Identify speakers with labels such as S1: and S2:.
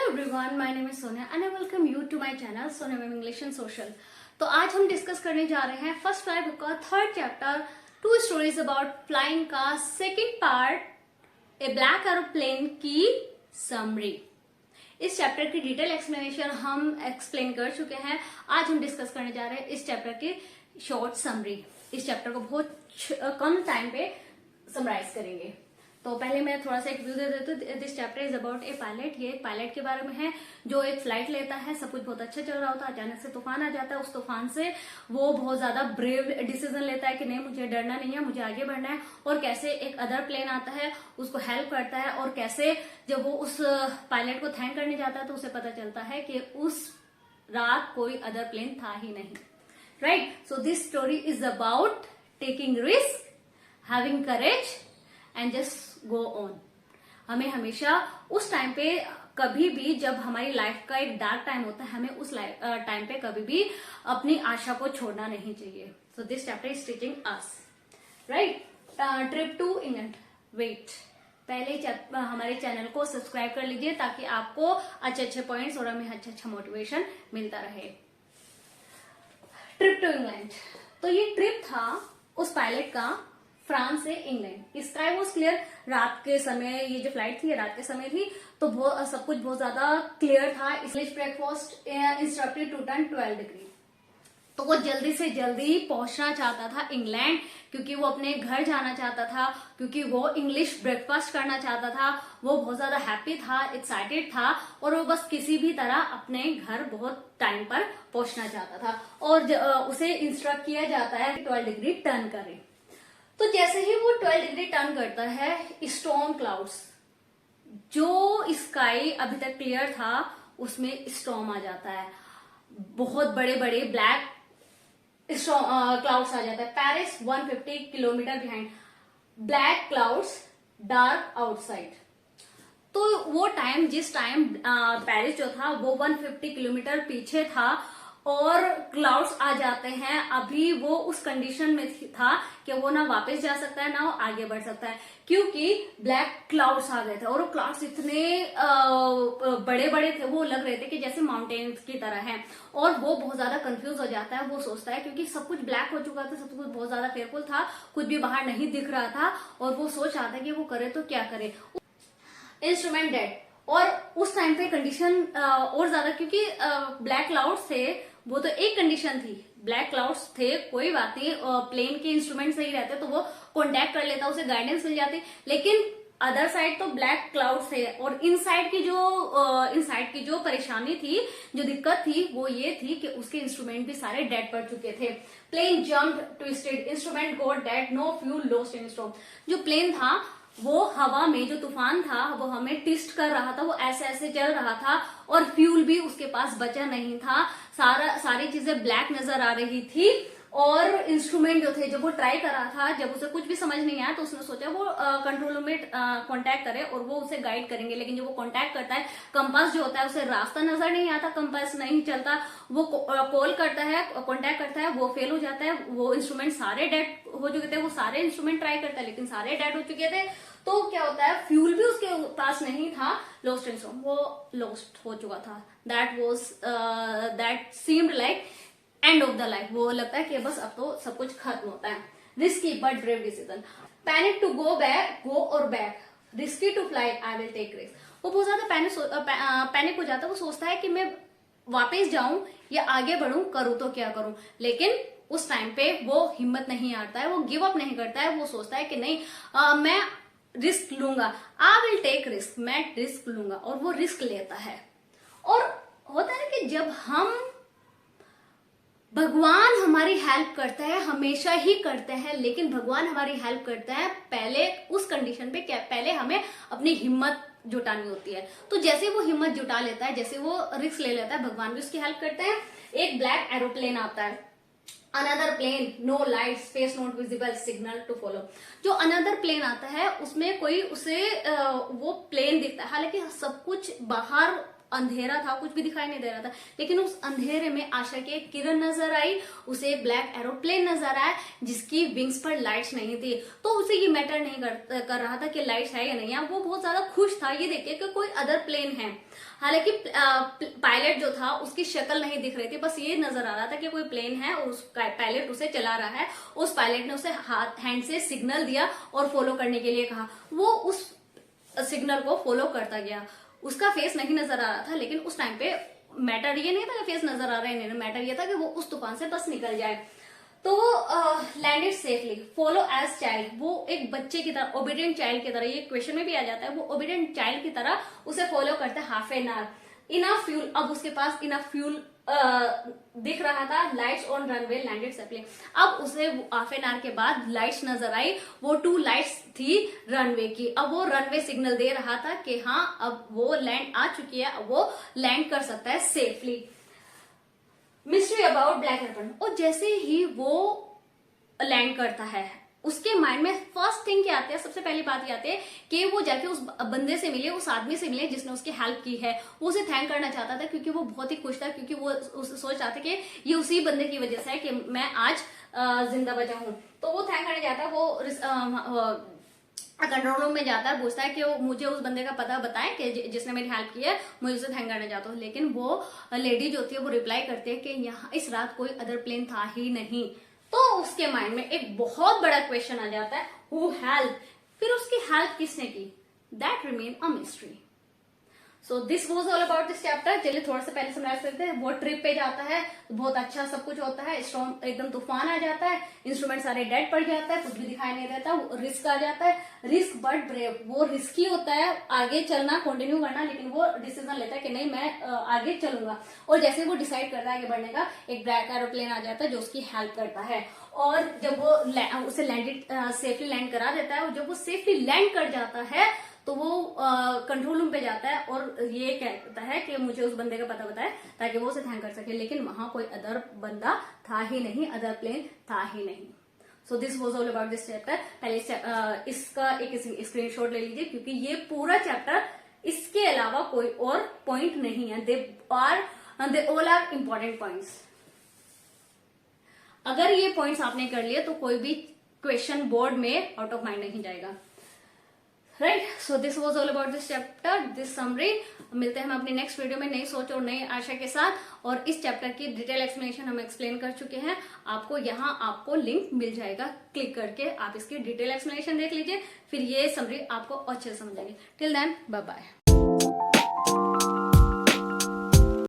S1: Everyone, my name is Sonia and I welcome you to my channel Sonia ma'am English and social. तो आज हम discuss करने जा रहे हैं फर्स्ट फ्लाई बुक का third chapter, two stories about flying का second part, a black aeroplane की समरी। इस चैप्टर की डिटेल एक्सप्लेनेशन हम एक्सप्लेन कर चुके हैं। आज हम डिस्कस करने जा रहे हैं इस चैप्टर की शॉर्ट समरी। इस चैप्टर को बहुत कम टाइम पे समराइज करेंगे। तो पहले मैं थोड़ा सा एक व्यू दे देती हूँ। This chapter is about A pilot. ये एक पायलट के बारे में है जो एक फ्लाइट लेता है। सब कुछ बहुत अच्छा चल रहा होता है, अचानक से तूफान आ जाता है। उस तूफान से वो बहुत ज्यादा ब्रेव डिसीजन लेता है कि नहीं, मुझे डरना नहीं है, मुझे आगे बढ़ना है। और कैसे एक अदर प्लेन आता है, उसको हेल्प करता है, और कैसे जब वो उस पायलट को थैंक करने जाता है तो उसे पता चलता है कि उस रात कोई अदर प्लेन था ही नहीं। Right, so this story is about taking risk, having courage and just go on. हमें हमेशा उस टाइम पे कभी भी, जब हमारी लाइफ का एक डार्क टाइम होता है, हमें उस टाइम पे कभी भी अपनी आशा को छोड़ना नहीं चाहिए। So this chapter is teaching us. Right, trip to England. Wait, पहले हमारे चैनल को सब्सक्राइब कर लीजिए ताकि आपको अच्छे अच्छे पॉइंट्स और हमें अच्छा अच्छा मोटिवेशन मिलता रहे। ट्रिप टू इंग्लैंड, तो ये ट्रिप था उस पायलट का फ्रांस से इंग्लैंड। Sky was clear. रात के समय ये जो फ्लाइट थी रात के समय थी, तो सब कुछ बहुत ज्यादा क्लियर था। इसलिए breakfast instructed to turn 12 degree. तो वो जल्दी से जल्दी पहुंचना चाहता था इंग्लैंड, क्योंकि वो अपने घर जाना चाहता था, क्योंकि वो इंग्लिश ब्रेकफास्ट करना चाहता था। वो बहुत ज्यादा हैप्पी था, एक्साइटेड था, और वो बस किसी भी तरह अपने घर बहुत टाइम पर पहुंचना चाहता था। और उसे इंस्ट्रक्ट किया जाता है 12 डिग्री टर्न करे। तो जैसे ही वो 12 डिग्री टर्न करता है, स्टॉर्म क्लाउड्स, जो स्काई अभी तक क्लियर था उसमें स्टॉर्म आ जाता है। बहुत बड़े बड़े ब्लैक क्लाउड्स आ जाता है। Paris 150 kilometre behind, black clouds, dark outside. तो वो टाइम, जिस टाइम पेरिस जो था वो 150 किलोमीटर पीछे था और क्लाउड्स आ जाते हैं, अभी वो उस कंडीशन में था कि वो ना वापस जा सकता है ना वो आगे बढ़ सकता है, क्योंकि ब्लैक क्लाउड्स आ गए थे। और वो क्लाउड्स इतने बड़े बड़े थे, वो लग रहे थे कि जैसे माउंटेन्स की तरह हैं। और वो बहुत ज्यादा कंफ्यूज हो जाता है। वो सोचता है, क्योंकि सब कुछ ब्लैक हो चुका था, सब कुछ बहुत ज्यादा फेयरफुल था, कुछ भी बाहर नहीं दिख रहा था, और वो सोच रहा था कि वो करे तो क्या करे। Instrument dead. और उस टाइम पे कंडीशन और ज्यादा, क्योंकि ब्लैक क्लाउड्स थे, वो तो एक कंडीशन थी, ब्लैक क्लाउड्स थे, कोई बात नहीं, प्लेन के इंस्ट्रूमेंट सही रहते तो वो कांटेक्ट कर लेता, उसे गाइडेंस मिल जाती। लेकिन अदर साइड तो ब्लैक क्लाउड्स थे, और इनसाइड की जो परेशानी थी, जो दिक्कत थी, वो ये थी कि उसके इंस्ट्रूमेंट भी सारे डेड पड़ चुके थे। Plane jumped, twisted, instrument got dead, no fuel, lost in storm. जो प्लेन था वो हवा में, जो तूफान था वो हमें ट्विस्ट कर रहा था, वो ऐसे ऐसे चल रहा था, और फ्यूल भी उसके पास बचा नहीं था। सारी चीजें ब्लैक नजर आ रही थी। और इंस्ट्रूमेंट जो थे, जब वो ट्राई कर रहा था, जब उसे कुछ भी समझ नहीं आया तो उसने सोचा वो कंट्रोल रूम में कांटेक्ट करे और वो उसे गाइड करेंगे। लेकिन जब वो कांटेक्ट करता है, कंपास जो होता है उसे रास्ता नजर नहीं आता, कंपास नहीं चलता। वो कॉल करता है, कांटेक्ट करता है, वो फेल हो जाता है। वो इंस्ट्रूमेंट सारे डेड हो चुके थे। वो सारे इंस्ट्रूमेंट ट्राई करता है लेकिन सारे डेड हो चुके थे। तो क्या होता है, फ्यूल भी उसके पास नहीं था, लॉस्ट इन स्टॉर्म, वो लॉस्ट हो चुका था। That seemed like end of the life. वो लगता है कि बस अब तो सब कुछ खत्म होता है। Risky but brave decision. Panic to go और back, risky to fly, I will take risk. वो बहुत ज्यादा पैनिक हो जाता है। वो सोचता है कि मैं वापस जाऊं या आगे बढ़ूं, करूं तो क्या करूं। लेकिन उस टाइम पे वो हिम्मत नहीं हारता है, वो गिव अप नहीं करता है। वो सोचता है कि नहीं, मैं रिस्क लूंगा, आई विल टेक रिस्क, मैं रिस्क लूंगा, और वो रिस्क लेता है। और होता है कि जब भगवान हमारी हेल्प करता है, हमेशा ही करते हैं, लेकिन भगवान हमारी हेल्प करते हैं पहले उस कंडीशन पे, क्या पहले हमें अपनी हिम्मत जुटानी होती है। तो जैसे वो हिम्मत जुटा लेता है, जैसे वो रिस्क ले लेता है, भगवान भी उसकी हेल्प करते हैं। एक ब्लैक एरोप्लेन आता है, another plane, no light, space not visible, signal to follow. जो अनदर प्लेन आता है उसमें कोई उसे वो प्लेन दिखता है, हालांकि सब कुछ बाहर अंधेरा था, कुछ भी दिखाई नहीं दे रहा था, लेकिन उस अंधेरे में आशा की एक किरण नजर आई, उसे एक ब्लैक एरोप्लेन नजर आया जिसकी विंग्स पर लाइट्स नहीं थी। तो उसे ये मैटर नहीं कर रहा था कि लाइट्स है या नहीं है, वो बहुत ज्यादा खुश था ये देख के कि कोई अदर प्लेन है। हालांकि पायलट जो था उसकी शक्ल नहीं दिख रही थी, बस ये नजर आ रहा था कि कोई प्लेन है और उस पायलट उसे चला रहा है। उस पायलट ने उसे हैंड से सिग्नल दिया और फॉलो करने के लिए कहा। वो उस सिग्नल को फॉलो करता गया। उसका फेस नहीं नजर आ रहा था, लेकिन उस टाइम पे मैटर ये नहीं था कि फेस नजर आ रहा है नहीं, मैटर ये था कि वो उस तूफान से बस निकल जाए। तो वो landed safely, follow as child, वो एक बच्चे की तरह, ओबीडियंट चाइल्ड की तरह, ये क्वेश्चन में भी आ जाता है, वो ओबीडियंट चाइल्ड की तरह उसे फॉलो करते half an hour. Enough fuel, अब उसके पास इनफ फ्यूल दिख रहा था। Lights on runway, landed safely. अब उसे हाफ एन आवर के बाद लाइट्स नजर आई, वो 2 लाइट्स थी रनवे की। अब वो रनवे सिग्नल दे रहा था कि हाँ अब वो लैंड आ चुकी है, अब वो लैंड कर सकता है safely. Mystery about black aeroplane, और जैसे ही वो लैंड करता है उसके माइंड में फर्स्ट थिंग क्या आती है, सबसे पहली बात ये आती है कि वो जाके उस बंदे से मिले, उस आदमी से मिले जिसने उसकी हेल्प की है। वो उसे थैंक करना चाहता था क्योंकि वो बहुत ही खुश था, क्योंकि वो सोच रहा था कि ये उसी बंदे की वजह से है कि मैं आज जिंदा बचा हूं। तो वो थैंक करने जाता है, वो कंट्रोल रूम में जाता है, पूछता है कि मुझे उस बंदे का पता बताएं कि जिसने मेरी हेल्प की है, मुझे उसे थैंक करना चाहता हूँ। लेकिन वो लेडी जो होती है वो रिप्लाई करती है कि यहाँ इस रात कोई अदर प्लेन था ही नहीं। तो उसके माइंड में एक बहुत बड़ा क्वेश्चन आ जाता है, हु हेल्प, फिर उसकी हेल्प किसने की, that remain a mystery. So this was all about this chapter. चलिए थोड़ा सा पहले समराइज करते हैं। वो ट्रिप पे जाता है, बहुत अच्छा सब कुछ होता है, स्टॉर्म एकदम तूफान आ जाता है, इंस्ट्रूमेंट सारे डेड पड़ जाता है, कुछ भी दिखाई नहीं देता, रिस्क आ जाता है, रिस्क बट ब्रेव, वो रिस्की होता है आगे चलना, कंटिन्यू करना, लेकिन वो डिसीजन लेता है कि नहीं मैं आगे चलूंगा। और जैसे वो डिसाइड करता है आगे बढ़ने का, एक ब्लैक एरोप्लेन आ जाता है जो उसकी हेल्प करता है, और जब वो उसे लैंडेड सेफली लैंड करा देता है, और जब वो सेफली लैंड कर जाता है तो वो कंट्रोल रूम पे जाता है और ये कहता है कि मुझे उस बंदे का पता बताए ताकि वो उसे थैंक कर सके। लेकिन वहां कोई अदर बंदा था ही नहीं, अदर प्लेन था ही नहीं। So this was all about this chapter. पहले इसका एक स्क्रीनशॉट ले लीजिए, क्योंकि ये पूरा चैप्टर, इसके अलावा कोई और पॉइंट नहीं है, they all are important points. अगर ये पॉइंट्स आपने कर लिए तो कोई भी क्वेश्चन बोर्ड में आउट ऑफ माइंड नहीं जाएगा। Right, so this was all about this chapter, this summary. मिलते हैं हम अपनी नेक्स्ट वीडियो में नई सोच और नई आशा के साथ। और इस चैप्टर की डिटेल एक्सप्लेनेशन हम एक्सप्लेन कर चुके हैं, आपको लिंक मिल जाएगा, क्लिक करके आप इसकी डिटेल एक्सप्लेनेशन देख लीजिए, फिर ये समरी आपको अच्छे से समझ आएगी। Till then bye bye.